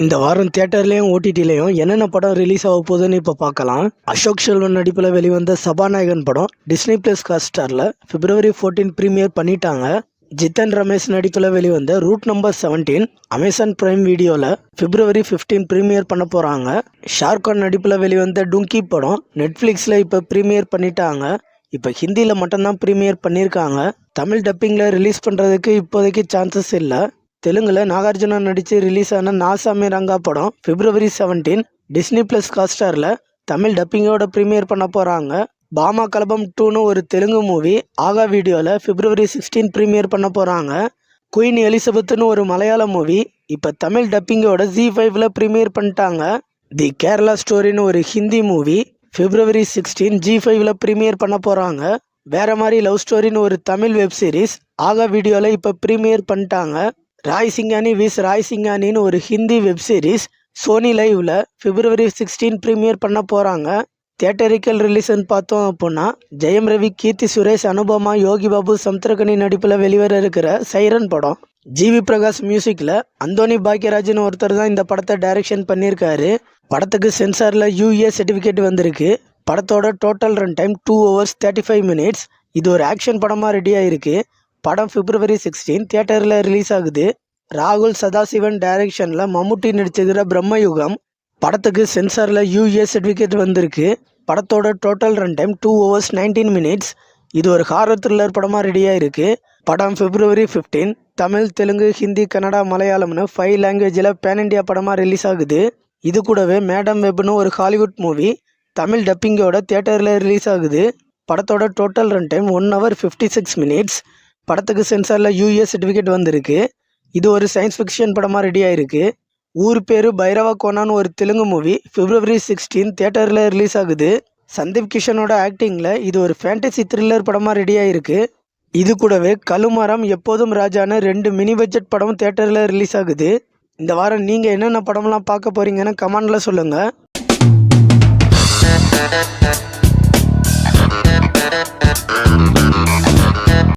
இந்த வாரம் தியேட்டர்லேயும் ஓடிடிலையும் என்னென்ன படம் ரிலீஸ் ஆக போகுதுன்னு இப்போ பார்க்கலாம். அசோக் செல்வன் நடிப்பில் வெளிவந்த சபாநாயகன் படம் டிஸ்னி பிளஸ் ஹாட்ஸ்டாரில் February 14 ப்ரீமியர் பண்ணிட்டாங்க. ஜித்தன் ரமேஷ் நடிப்பில் வெளிவந்த ரூட் நம்பர் 17 அமேசான் பிரைம் வீடியோவில் February 15 ப்ரீமியர் பண்ண போகிறாங்க. ஷாருக்கான் நடிப்பில் வெளிவந்த டுங்கி படம் நெட்ஃப்ளிக்ஸில் இப்போ ப்ரீமியர் பண்ணிட்டாங்க. இப்போ ஹிந்தியில் மட்டும்தான் ப்ரீமியர் பண்ணியிருக்காங்க. தமிழ் டப்பிங்கில் ரிலீஸ் பண்ணுறதுக்கு இப்போதைக்கு சான்சஸ் இல்லை. தெலுங்குல நாகார்ஜுனா நடித்து ரிலீஸ் ஆன நாசாமி ரங்கா படம் February 17 டிஸ்னி பிளஸ் ஹாட்ஸ்டாரில் தமிழ் டப்பிங்கோட ப்ரீமியர் பண்ண போகிறாங்க. பாமா கலபம் 2ன்னு ஒரு தெலுங்கு மூவி ஆகா வீடியோவில் February 16 ப்ரீமியர் பண்ண போகிறாங்க. குயின் எலிசபெத்னு ஒரு மலையாள மூவி இப்போ தமிழ் டப்பிங்கோட Z5ல் ப்ரீமியர் பண்ணிட்டாங்க. தி கேரளா ஸ்டோரின்னு ஒரு ஹிந்தி மூவி February 16 G5ல் ப்ரீமியர் பண்ண போகிறாங்க. வேற மாதிரி லவ் ஸ்டோரின்னு ஒரு தமிழ் வெப் சீரிஸ் ஆகா வீடியோவில் இப்போ ப்ரீமியர் பண்ணிட்டாங்க. ராய் சிங்கானி விஸ் ராய் சிங்கானின்னு ஒரு ஹிந்தி வெப் சீரிஸ் சோனி லைவ்ல February 16 ப்ரீமியர் பண்ண போகிறாங்க. தியேட்டரிக்கல் ரிலீஸ்ன்னு பார்த்தோம் அப்படின்னா ஜெயம் ரவி, கீர்த்தி சுரேஷ், அனுபமா, யோகி பாபு, சமுத்திரகனி நடிப்பில் வெளிவர இருக்கிற சைரன் படம் ஜிவி பிரகாஷ் மியூசிக்கில் அந்தோனி பாக்கியராஜ்னு ஒருத்தர் தான் இந்த படத்தை டைரக்ஷன் பண்ணியிருக்காரு. படத்துக்கு சென்சாரில் UA சர்டிஃபிகேட் வந்திருக்கு. படத்தோட total run time 2 hours 35 minutes. இது ஒரு ஆக்ஷன் படமாக ரெடி ஆயிருக்கு. படம் February 16 தியேட்டரில் ரிலீஸ் ஆகுது. ராகுல் சதாசிவன் டைரக்ஷனில் மம்முட்டி நடிச்சுக்கிற பிரம்மயுகம் படத்துக்கு சென்சாரில் UA சர்டிஃபிகேட் வந்திருக்கு. படத்தோட total run time 2 hours 19 minutes. இது ஒரு ஹாரர் த்ரில்லர் படமாக ரெடியாக இருக்குது. படம் February 15 தமிழ், தெலுங்கு, ஹிந்தி, கன்னடா, மலையாளம்னு 5 லாங்குவேஜில் பேன் இண்டியா படமாக ரிலீஸ் ஆகுது. இது கூடவே மேடம் வெப்னு ஒரு ஹாலிவுட் மூவி தமிழ் டப்பிங்கோட தியேட்டரில் ரிலீஸ் ஆகுது. படத்தோட total run time 1 hour 56 minutes. படத்துக்கு சென்சாரில் UA சர்டிஃபிகேட் வந்திருக்கு. இது ஒரு சயின்ஸ் ஃபிக்ஷன் படமாக ரெடி ஆயிருக்கு. ஊர் பேரு பைரவா கோனான்னு ஒரு தெலுங்கு மூவி February 16 தியேட்டரில் ரிலீஸ் ஆகுது. சந்தீப் கிஷனோட ஆக்டிங்கில் இது ஒரு ஃபேண்டசி த்ரில்லர் படமாக ரெடி ஆயிருக்கு. இது கூடவே கலுமரம், எப்போதும் ராஜான்னு 2 மினி பட்ஜெட் படம் தியேட்டரில் ரிலீஸ் ஆகுது. இந்த வாரம் நீங்கள் என்னென்ன படம்லாம் பார்க்க போகிறீங்கன்னு கமெண்டில் சொல்லுங்கள்.